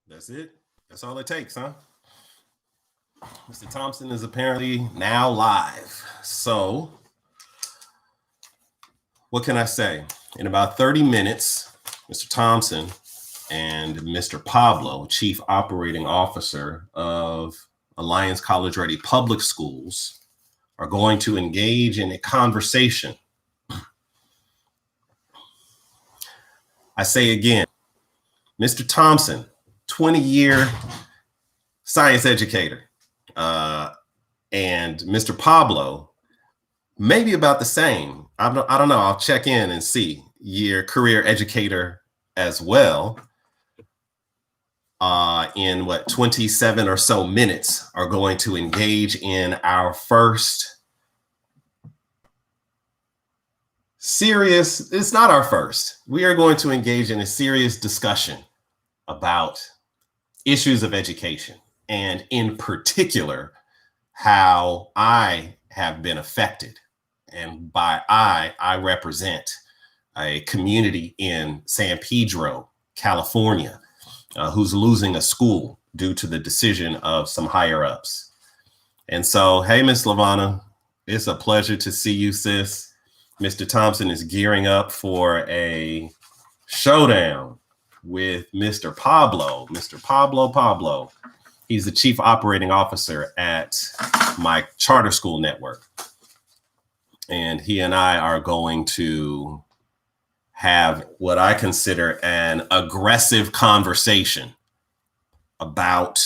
That's it. That's all it takes, huh? Mr. Thompson is apparently now live. So, what can I say? In about 30 minutes, Mr. Thompson and Mr. Pablo, Chief Operating Officer of Alliance College Ready Public Schools, are going to engage in a conversation. I say again, Mr. Thompson, 20-year science educator, and Mr. Pablo, maybe about the same. I don't know. I'll check in and see. Year career educator as well. In 27 or so minutes, are going to engage in our first serious. It's not our first. We are going to engage in a serious discussion about issues of education, and in particular, how I have been affected. And by I represent a community in San Pedro, California, who's losing a school due to the decision of some higher ups. And so, hey, Miss Lavana, it's a pleasure to see you, sis. Mr. Thompson is gearing up for a showdown with Mr. Pablo. Mr. Pablo. He's the Chief Operating Officer at my charter school network. And he and I are going to have what I consider an aggressive conversation about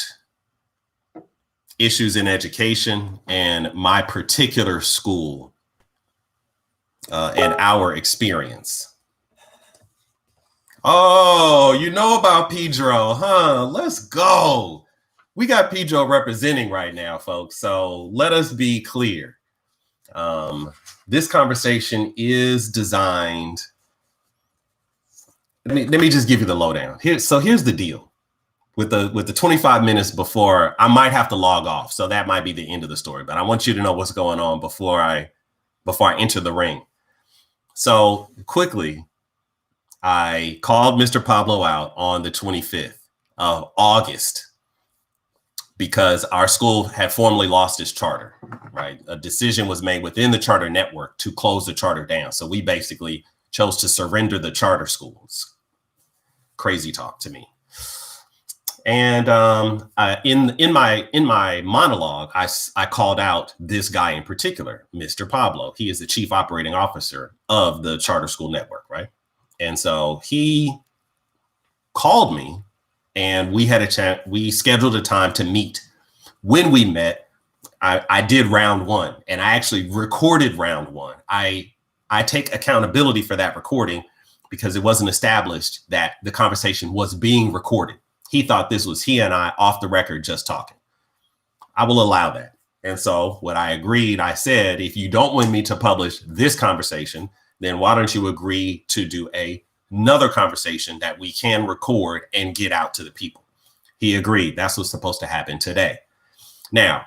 issues in education and my particular school and our experience. Oh, you know about Pedro, huh? Let's go. We got Pedro representing right now, folks. So let us be clear. This conversation is designed. Let me just give you the lowdown. Here's the deal. With the 25 minutes before, I might have to log off. So that might be the end of the story. But I want you to know what's going on before I enter the ring. So quickly, I called Mr. Pablo out on the 25th of August because our school had formally lost its charter, right? A decision was made within the charter network to close the charter down. So we basically chose to surrender the charter schools. Crazy talk to me. And in my monologue, I called out this guy in particular, Mr. Pablo. He is the Chief Operating Officer of the charter school network, right? And so he called me and we had a chat. We scheduled a time to meet. When we met, I did round one and I actually recorded round one. I take accountability for that recording because it wasn't established that the conversation was being recorded. He thought this was he and I off the record just talking. I will allow that. And so what I agreed, I said, if you don't want me to publish this conversation, then why don't you agree to do another conversation that we can record and get out to the people? He agreed. That's what's supposed to happen today. Now,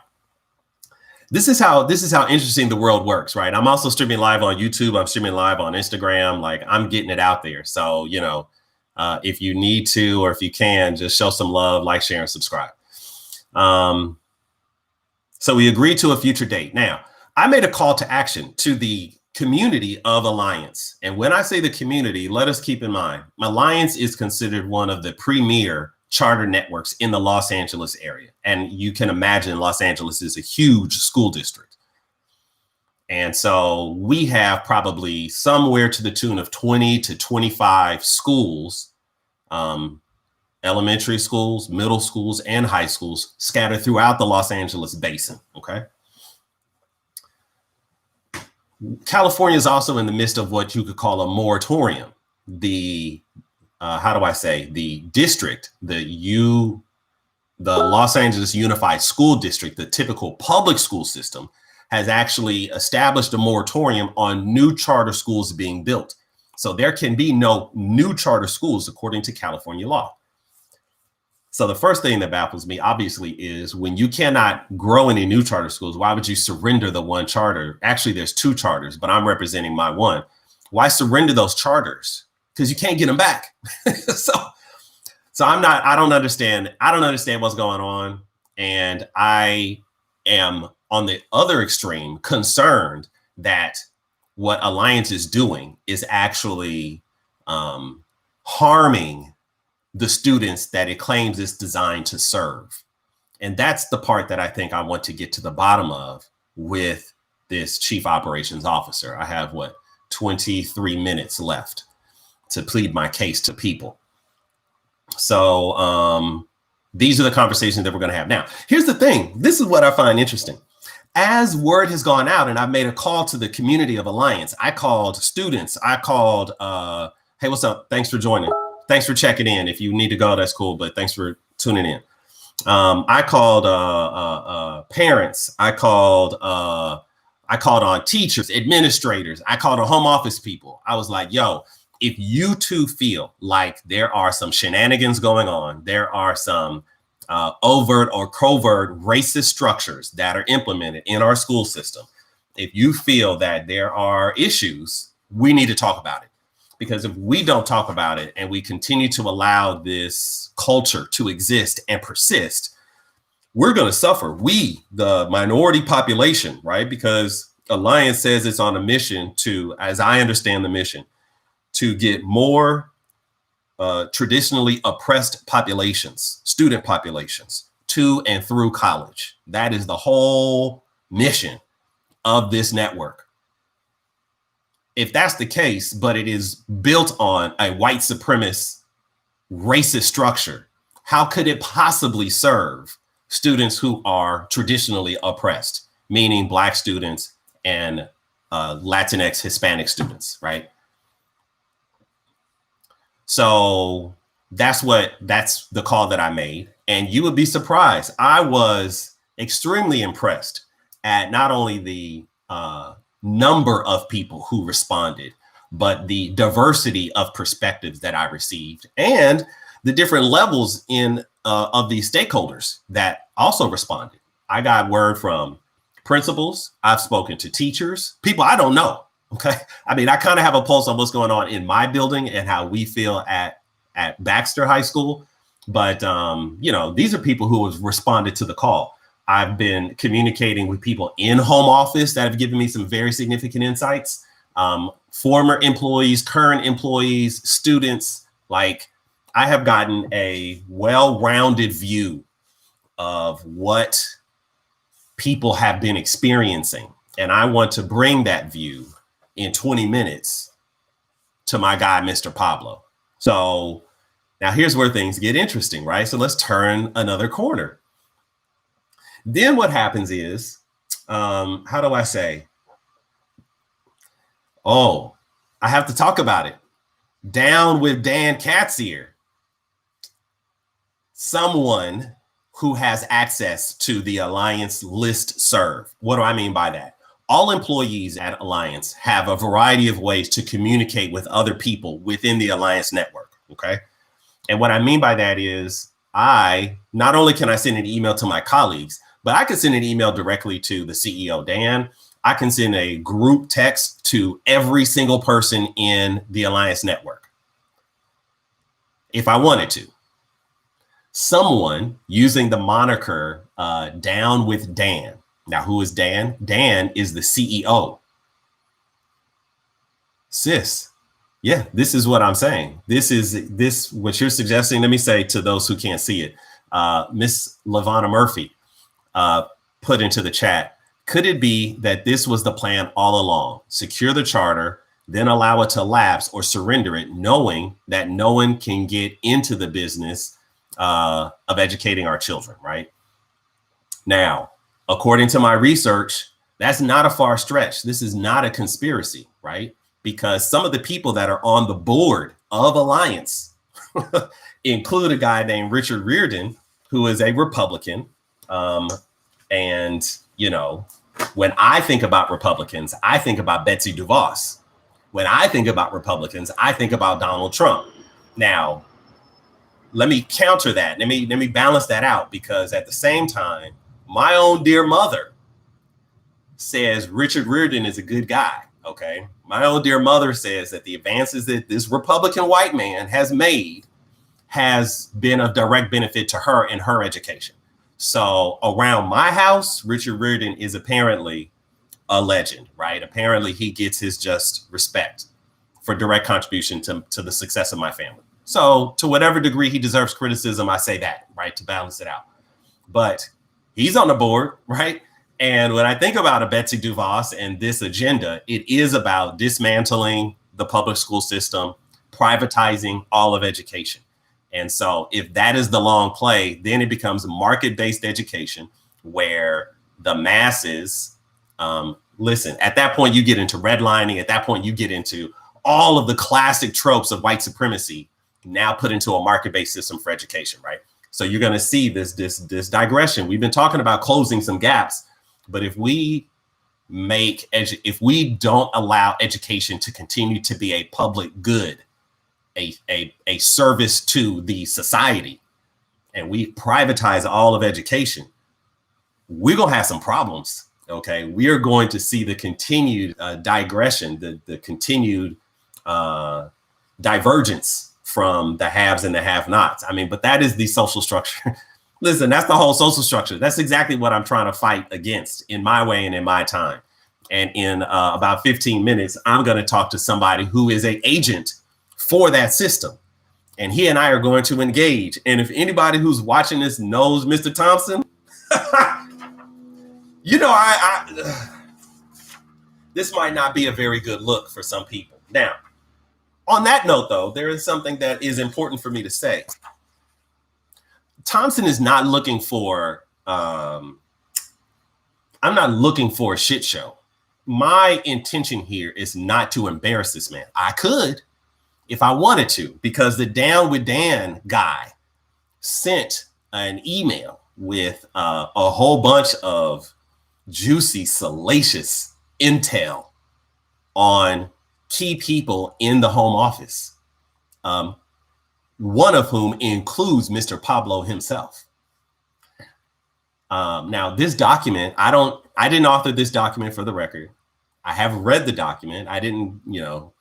this is how interesting the world works, right? I'm also streaming live on YouTube. I'm streaming live on Instagram. Like, I'm getting it out there. So, if you need to, or if you can, just show some love, like, share, and subscribe. So we agreed to a future date. Now, I made a call to action to the community of Alliance. And when I say the community, let us keep in mind, Alliance is considered one of the premier charter networks in the Los Angeles area. And you can imagine Los Angeles is a huge school district. And so we have probably somewhere to the tune of 20 to 25 schools, elementary schools, middle schools, and high schools scattered throughout the Los Angeles basin, okay? California is also in the midst of what you could call a moratorium. The district, the Los Angeles Unified School District, the typical public school system, has actually established a moratorium on new charter schools being built. So there can be no new charter schools according to California law. So the first thing that baffles me, obviously, is when you cannot grow any new charter schools, why would you surrender the one charter? Actually, there's two charters, but I'm representing my one. Why surrender those charters? Because you can't get them back. So I don't understand. I don't understand what's going on. And I am on the other extreme concerned that what Alliance is doing is actually harming the students that it claims it's designed to serve. And that's the part that I think I want to get to the bottom of with this chief operations officer. I have 23 minutes left to plead my case to people. So these are the conversations that we're going to have. Now, here's the thing. This is what I find interesting. As word has gone out and I've made a call to the community of Alliance, I called students. I called, hey, what's up? Thanks for joining. Thanks for checking in. If you need to go, that's cool. But thanks for tuning in. I called parents. I called on teachers, administrators. I called on home office people. I was like, yo, if you too feel like there are some shenanigans going on, there are some overt or covert racist structures that are implemented in our school system, if you feel that there are issues, we need to talk about it. Because if we don't talk about it and we continue to allow this culture to exist and persist, we're going to suffer. We, the minority population, right? Because Alliance says it's on a mission to, as I understand the mission, to get more traditionally oppressed populations, student populations, to and through college. That is the whole mission of this network. If that's the case, but it is built on a white supremacist racist structure, how could it possibly serve students who are traditionally oppressed, meaning Black students and Latinx Hispanic students, right? So that's the call that I made. And you would be surprised. I was extremely impressed at not only the number of people who responded, but the diversity of perspectives that I received and the different levels of these stakeholders that also responded. I got word from principals. I've spoken to teachers, people I don't know. Okay. I mean, I kind of have a pulse on what's going on in my building and how we feel at Baxter High School. But, these are people who have responded to the call. I've been communicating with people in home office that have given me some very significant insights. Former employees, current employees, students. Like, I have gotten a well-rounded view of what people have been experiencing. And I want to bring that view in 20 minutes to my guy, Mr. Pablo. So now here's where things get interesting, right? So let's turn another corner. Then what happens is, how do I say? Oh, I have to talk about it. Down with Dan Catseer. Someone who has access to the Alliance list serve. What do I mean by that? All employees at Alliance have a variety of ways to communicate with other people within the Alliance network, okay? And what I mean by that is not only can I send an email to my colleagues, but I can send an email directly to the CEO, Dan. I can send a group text to every single person in the Alliance network if I wanted to. Someone using the moniker Down with Dan. Now, who is Dan? Dan is the CEO. Sis, yeah, this is what I'm saying. What you're suggesting, let me say to those who can't see it, Miss LaVonna Murphy put into the chat, could it be that this was the plan all along? Secure the charter, then allow it to lapse or surrender it, knowing that no one can get into the business of educating our children, right? Now, according to my research, that's not a far stretch. This is not a conspiracy, right? Because some of the people that are on the board of Alliance include a guy named Richard Riordan, who is a Republican. And, when I think about Republicans, I think about Betsy DeVos. When I think about Republicans, I think about Donald Trump. Now, let me counter that. Let me balance that out, because at the same time, my own dear mother says Richard Riordan is a good guy. Okay. My own dear mother says that the advances that this Republican white man has made has been of direct benefit to her in her education. So around my house, Richard Riordan is apparently a legend, right? Apparently he gets his just respect for direct contribution to the success of my family. So to whatever degree he deserves criticism, I say that, right, to balance it out. But he's on the board, right? And when I think about a Betsy DeVos and this agenda, it is about dismantling the public school system, privatizing all of education. And so if that is the long play, then it becomes market-based education where the masses, listen, at that point, you get into redlining. At that point, you get into all of the classic tropes of white supremacy now put into a market-based system for education, right? So you're going to see this digression. We've been talking about closing some gaps, but if we don't allow education to continue to be a public good, a service to the society, and we privatize all of education, we're going to have some problems. Okay, we are going to see the continued digression, the continued divergence from the haves and the have-nots. I mean, but that is the social structure. Listen, that's the whole social structure. That's exactly what I'm trying to fight against in my way and in my time. And in about 15 minutes, I'm going to talk to somebody who is an agent for that system. And he and I are going to engage. And if anybody who's watching this knows Mr. Thompson, you know, this might not be a very good look for some people. Now, on that note, though, there is something that is important for me to say. Thompson is not looking for, I'm not looking for a shit show. My intention here is not to embarrass this man. I could if I wanted to, because the Down with Dan guy sent an email with a whole bunch of juicy, salacious intel on key people in the Home Office, one of whom includes Mr. Pablo himself. Now, this document, I didn't author this document, for the record. I have read the document. I didn't,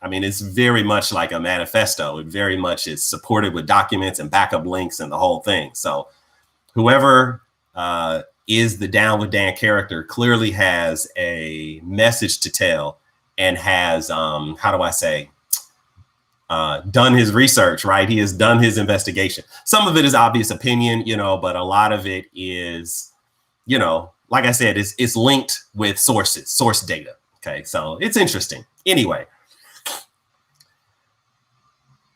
I mean, it's very much like a manifesto. It very much is supported with documents and backup links and the whole thing. So whoever is the Down with Dan character clearly has a message to tell and has, done his research, right? He has done his investigation. Some of it is obvious opinion, but a lot of it is, like I said, it's linked with source data. Okay, so it's interesting. Anyway,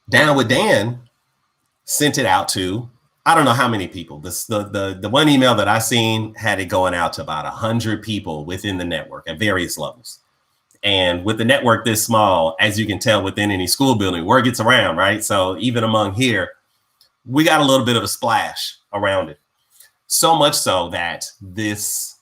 Down with Dan sent it out to, I don't know how many people. The one email that I seen had it going out to about 100 people within the network at various levels. And with the network this small, as you can tell within any school building, word gets around, right? So even among here, we got a little bit of a splash around it. So much so that this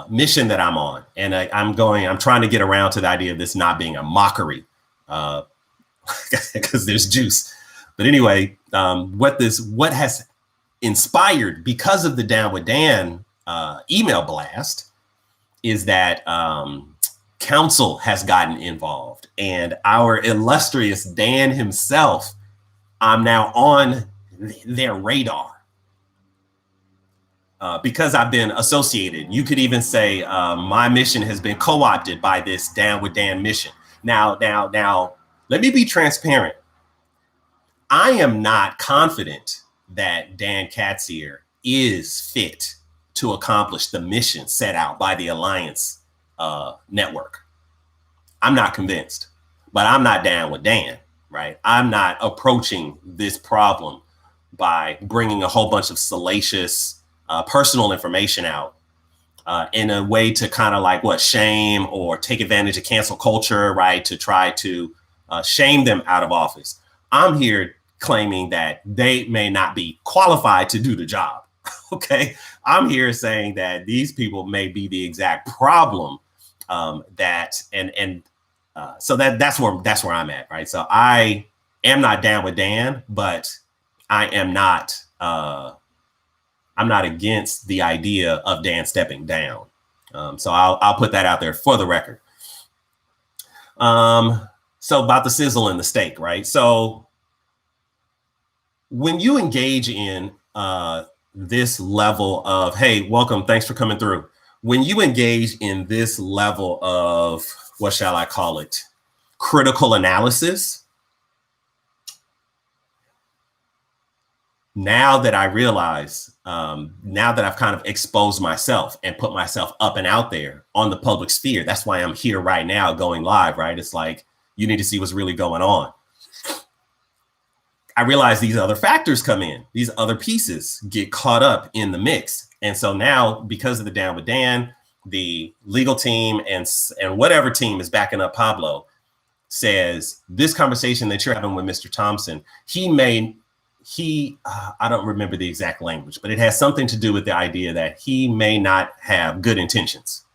mission that I'm on, and I'm trying to get around to the idea of this not being a mockery, because there's juice. But anyway, what has inspired because of the Down with Dan email blast is that council has gotten involved, and our illustrious Dan himself, I'm now on their radar. Because I've been associated. You could even say my mission has been co-opted by this Down with Dan mission. Now, let me be transparent. I am not confident that Dan Katzier is fit to accomplish the mission set out by the Alliance network. I'm not convinced, but I'm not Down with Dan, right? I'm not approaching this problem by bringing a whole bunch of salacious personal information out in a way to kind of shame or take advantage of cancel culture, right? To try to shame them out of office. I'm here claiming that they may not be qualified to do the job. Okay. I'm here saying that these people may be the exact problem so that's where I'm at. Right. So I am not Down with Dan, but I am not, I'm not against the idea of Dan stepping down. So I'll put that out there for the record. So about the sizzle and the steak, right? So when you engage in this level of, hey, welcome, thanks for coming through. When you engage in this level of, what shall I call it, critical analysis, now that I realize, now that I've kind of exposed myself and put myself up and out there on the public sphere, that's why I'm here right now going live, right? It's like, you need to see what's really going on. I realize these other factors come in, these other pieces get caught up in the mix. And so now, because of the Down with Dan, the legal team and whatever team is backing up Pablo says, this conversation that you're having with Mr. Thompson, I don't remember the exact language, but it has something to do with the idea that he may not have good intentions.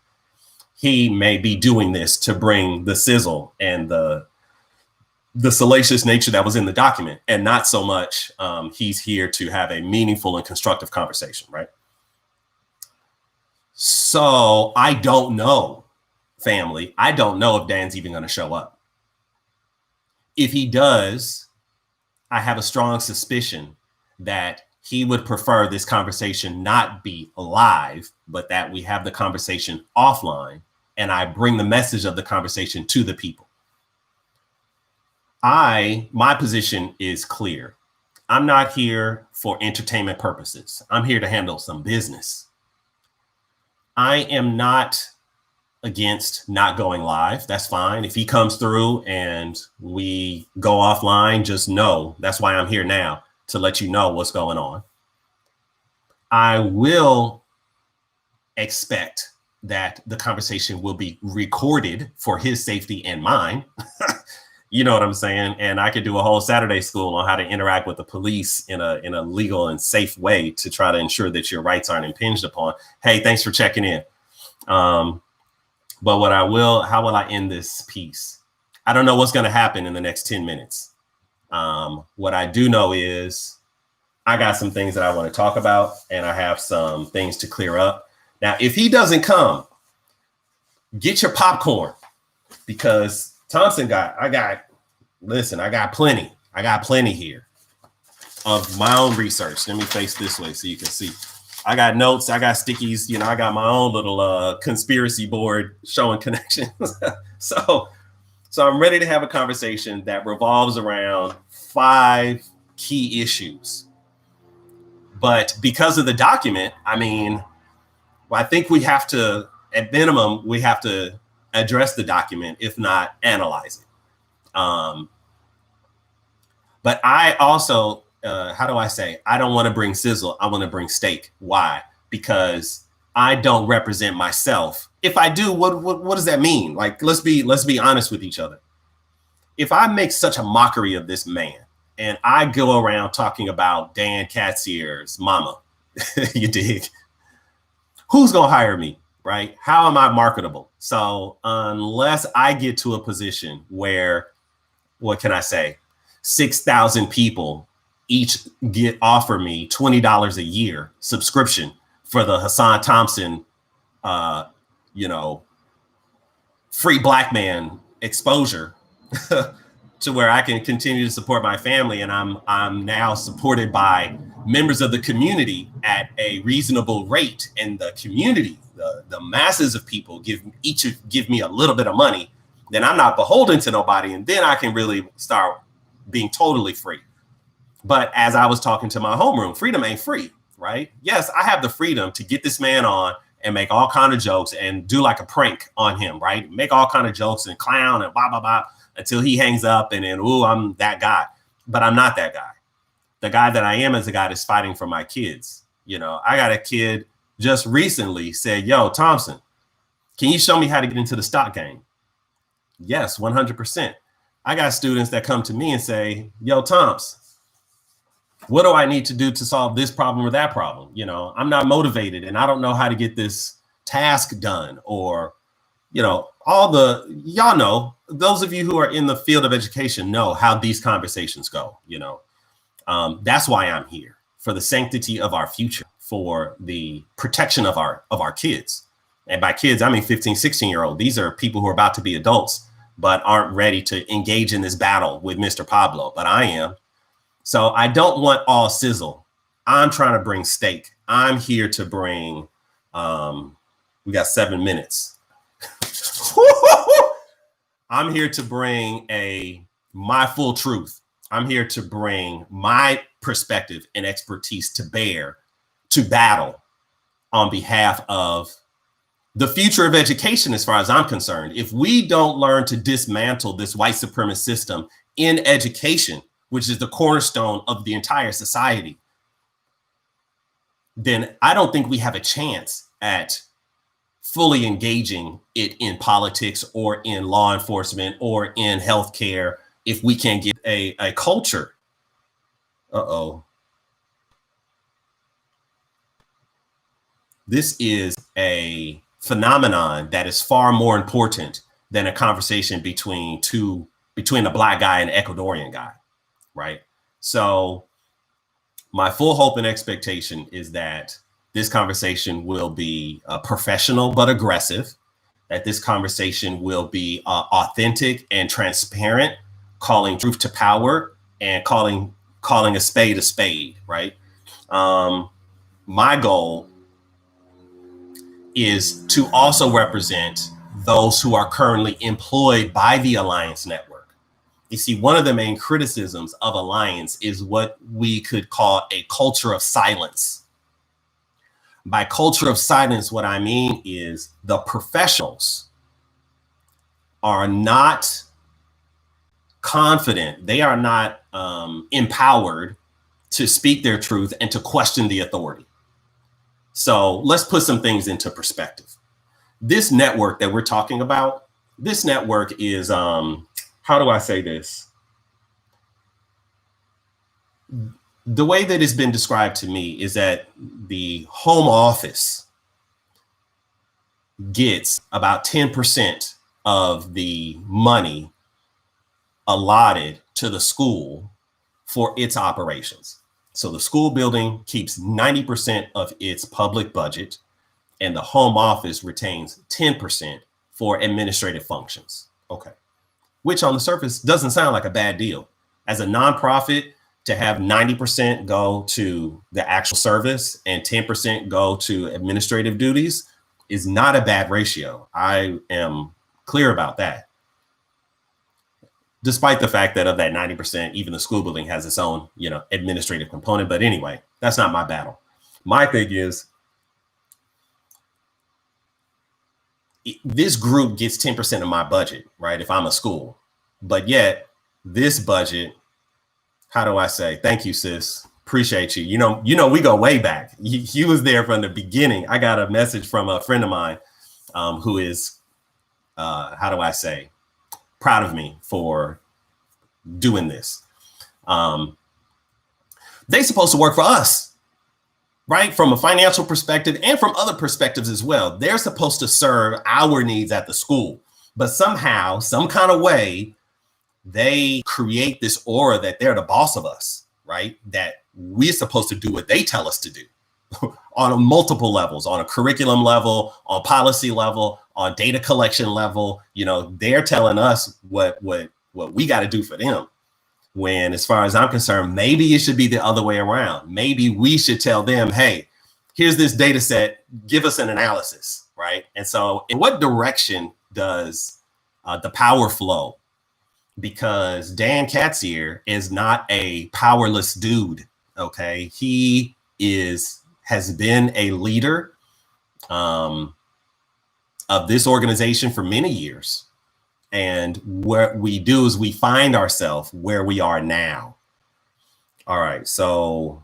He may be doing this to bring the sizzle and the salacious nature that was in the document, and not so much he's here to have a meaningful and constructive conversation, right? So I don't know, family. I don't know if Dan's even going to show up. If he does, I have a strong suspicion that he would prefer this conversation not be live, but that we have the conversation offline, and I bring the message of the conversation to the people. My position is clear. I'm not here for entertainment purposes. I'm here to handle some business. I am not against not going live. That's fine. If he comes through and we go offline, just know that's why I'm here now, to let you know what's going on. I will expect that the conversation will be recorded for his safety and mine. You know what I'm saying? And I could do a whole Saturday school on how to interact with the police in a legal and safe way to try to ensure that your rights aren't impinged upon. Hey, thanks for checking in. But how will I end this piece? I don't know what's going to happen in the next 10 minutes. What I do know is I got some things that I want to talk about, and I have some things to clear up. Now, if he doesn't come, get your popcorn, because Thompson I got plenty. I got plenty here of my own research. Let me face this way so you can see. I got notes, I got stickies, I got my own little conspiracy board showing connections. So I'm ready to have a conversation that revolves around 5 key issues. But because of the document, I think we have to, at minimum, address the document, if not analyze it. But I also, I don't want to bring sizzle. I want to bring steak. Why? Because I don't represent myself. If I do, what does that mean? Like, let's be honest with each other. If I make such a mockery of this man and I go around talking about Dan Katzier's mama, you dig? Who's going to hire me? Right? How am I marketable? So unless I get to a position where, 6,000 people each offer me $20 a year subscription for the Hassan Thompson, free black man exposure to where I can continue to support my family. And I'm now supported by members of the community at a reasonable rate, and the community, the masses of people give me a little bit of money, then I'm not beholden to nobody. And then I can really start being totally free. But as I was talking to my homeroom, freedom ain't free, right? Yes, I have the freedom to get this man on and make all kind of jokes and do like a prank on him, right? Make all kind of jokes and clown and blah, blah, blah, until he hangs up and then, ooh, I'm that guy. But I'm not that guy. The guy that I am is the guy that's fighting for my kids. I got a kid just recently said, yo, Thompson, can you show me how to get into the stock game? Yes, 100%. I got students that come to me and say, yo, Thompson, what do I need to do to solve this problem or that problem? I'm not motivated and I don't know how to get this task done, or, y'all know, those of you who are in the field of education know how these conversations go, That's why I'm here, for the sanctity of our future, for the protection of our kids. And by kids, I mean 15, 16-year-old. These are people who are about to be adults, but aren't ready to engage in this battle with Mr. Pablo. But I am. So I don't want all sizzle. I'm trying to bring steak. I'm here to bring, we got 7 minutes. I'm here to bring my full truth. I'm here to bring my perspective and expertise to bear, to battle on behalf of the future of education, as far as I'm concerned. If we don't learn to dismantle this white supremacist system in education, which is the cornerstone of the entire society, then I don't think we have a chance at fully engaging it in politics or in law enforcement or in healthcare if we can't get a culture. Uh-oh. This is a phenomenon that is far more important than a conversation between a Black guy and an Ecuadorian guy, right? So my full hope and expectation is that this conversation will be professional but aggressive, that this conversation will be authentic and transparent, calling truth to power and calling a spade, right? My goal is to also represent those who are currently employed by the Alliance Network. You see, one of the main criticisms of Alliance is what we could call a culture of silence. By culture of silence, what I mean is the professionals are not confident. They are not empowered to speak their truth and to question the authority. So let's put some things into perspective. This network that we're talking about, this network is, how do I say this? The way that it's been described to me is that the home office gets about 10% of the money allotted to the school for its operations. So the school building keeps 90% of its public budget, and the home office retains 10% for administrative functions. Okay. Which on the surface doesn't sound like a bad deal. As a nonprofit, to have 90% go to the actual service and 10% go to administrative duties is not a bad ratio. I am clear about that. Despite the fact that of that 90%, even the school building has its own, administrative component. But anyway, that's not my battle. My thing is, this group gets 10% of my budget, right? If I'm a school, but yet this budget, how do I say? Thank you, sis. Appreciate you. You know, we go way back. You was there from the beginning. I got a message from a friend of mine who is, how do I say, proud of me for doing this. They're supposed to work for us, right? From a financial perspective and from other perspectives as well. They're supposed to serve our needs at the school, but somehow, some kind of way, they create this aura that they're the boss of us, right? That we're supposed to do what they tell us to do on multiple levels, on a curriculum level, on policy level, on data collection level. They're telling us what we got to do for them. When, as far as I'm concerned, maybe it should be the other way around. Maybe we should tell them, hey, here's this data set, give us an analysis, right? And so in what direction does the power flow? Because Dan Katzier is not a powerless dude, okay? He has been a leader of this organization for many years. And what we do is we find ourselves where we are now. All right, so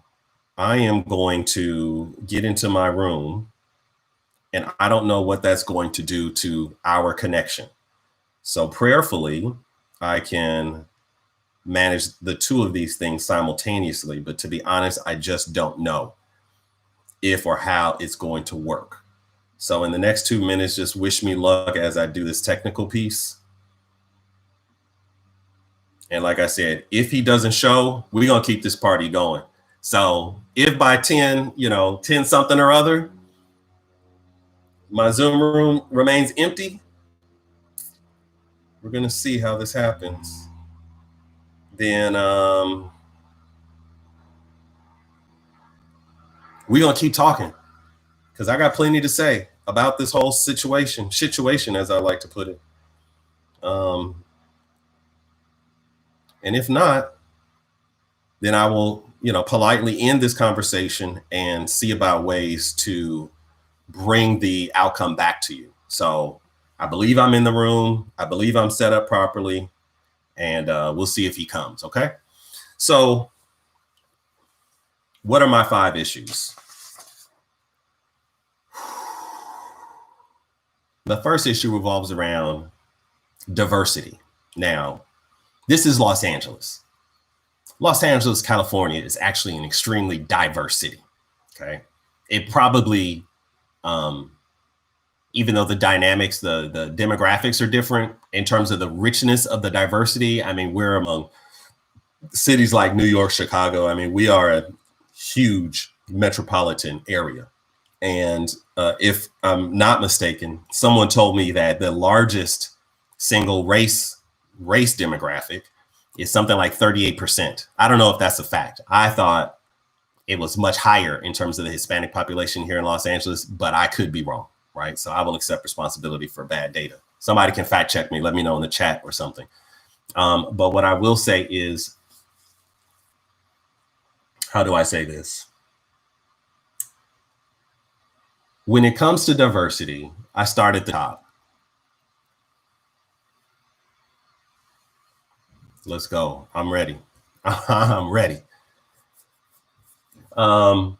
I am going to get into my room, and I don't know what that's going to do to our connection. So prayerfully, I can manage the two of these things simultaneously, but to be honest, I just don't know if or how it's going to work. So in the next 2 minutes, just wish me luck as I do this technical piece. And like I said, if he doesn't show, we're going to keep this party going. So if by 10, 10 something or other, my Zoom room remains empty, we're going to see how this happens. Then We're going to keep talking because I got plenty to say about this whole situation, as I like to put it. And if not, then I will, politely end this conversation and see about ways to bring the outcome back to you. So I believe I'm in the room. I believe I'm set up properly, and we'll see if he comes. Okay. So what are my 5 issues? The first issue revolves around diversity. Now, this is Los Angeles. Los Angeles, California is actually an extremely diverse city. Okay. It probably, even though the dynamics, the demographics are different in terms of the richness of the diversity. I mean, we're among cities like New York, Chicago. I mean, we are a huge metropolitan area. And if I'm not mistaken, someone told me that the largest single race demographic is something like 38%. I don't know if that's a fact. I thought it was much higher in terms of the Hispanic population here in Los Angeles, but I could be wrong, right? So I will accept responsibility for bad data. Somebody can fact check me, let me know in the chat or something. But what I will say is, how do I say this? When it comes to diversity, I start at the top. Let's go. I'm ready. I'm ready. Dan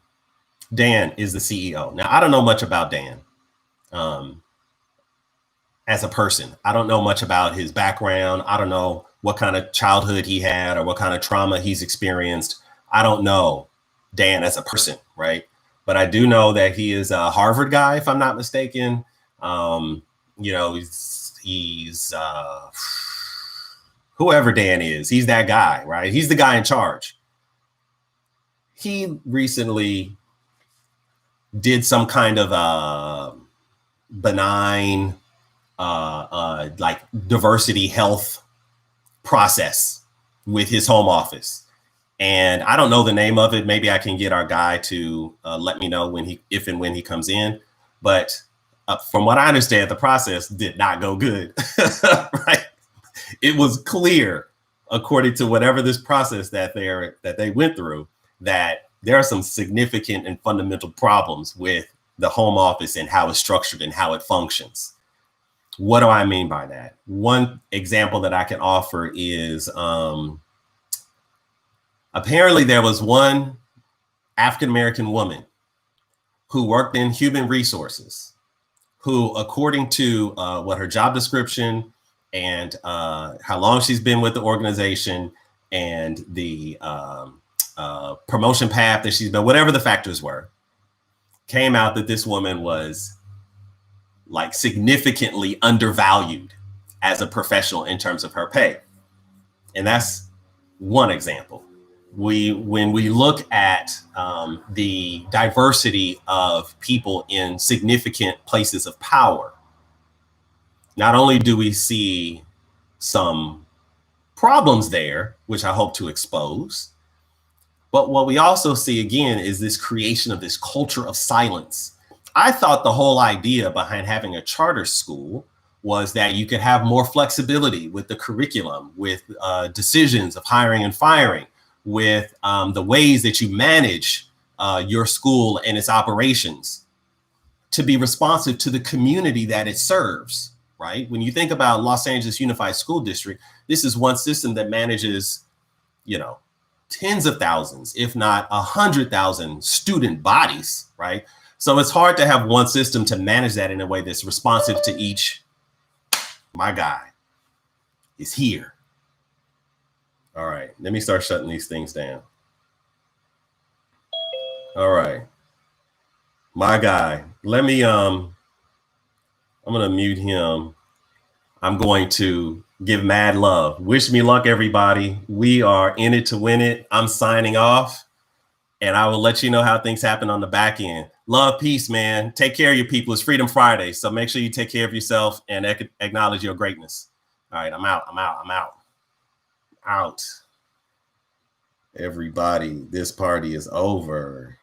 is the CEO. Now, I don't know much about Dan as a person. I don't know much about his background. I don't know what kind of childhood he had or what kind of trauma he's experienced. I don't know Dan as a person, right? But I do know that he is a Harvard guy, if I'm not mistaken. He's whoever Dan is, he's that guy, right? He's the guy in charge. He recently did some kind of benign, like diversity health process with his home office. And I don't know the name of it. Maybe I can get our guy to let me know if and when he comes in. But from what I understand, the process did not go good, right? It was clear, according to whatever this process that they went through, that there are some significant and fundamental problems with the home office and how it's structured and how it functions. What do I mean by that? One example that I can offer is apparently there was one African-American woman who worked in human resources who, according to what her job description and how long she's been with the organization and the promotion path that she's been, whatever the factors were, came out that this woman was like significantly undervalued as a professional in terms of her pay. And that's one example. When we look at the diversity of people in significant places of power, not only do we see some problems there, which I hope to expose, but what we also see again is this creation of this culture of silence. I thought the whole idea behind having a charter school was that you could have more flexibility with the curriculum, with decisions of hiring and firing, with the ways that you manage your school and its operations to be responsive to the community that it serves, right? When you think about Los Angeles Unified School District, this is one system that manages, tens of thousands, if not 100,000 student bodies, right? So it's hard to have one system to manage that in a way that's responsive to each. My guy is here. All right, let me start shutting these things down. All right, my guy, let me, I'm gonna mute him. I'm going to give mad love. Wish me luck, everybody. We are in it to win it. I'm signing off, and I will let you know how things happen on the back end. Love, peace, man. Take care of your people. It's Freedom Friday, so make sure you take care of yourself and acknowledge your greatness. All right, I'm out. Everybody, this party is over.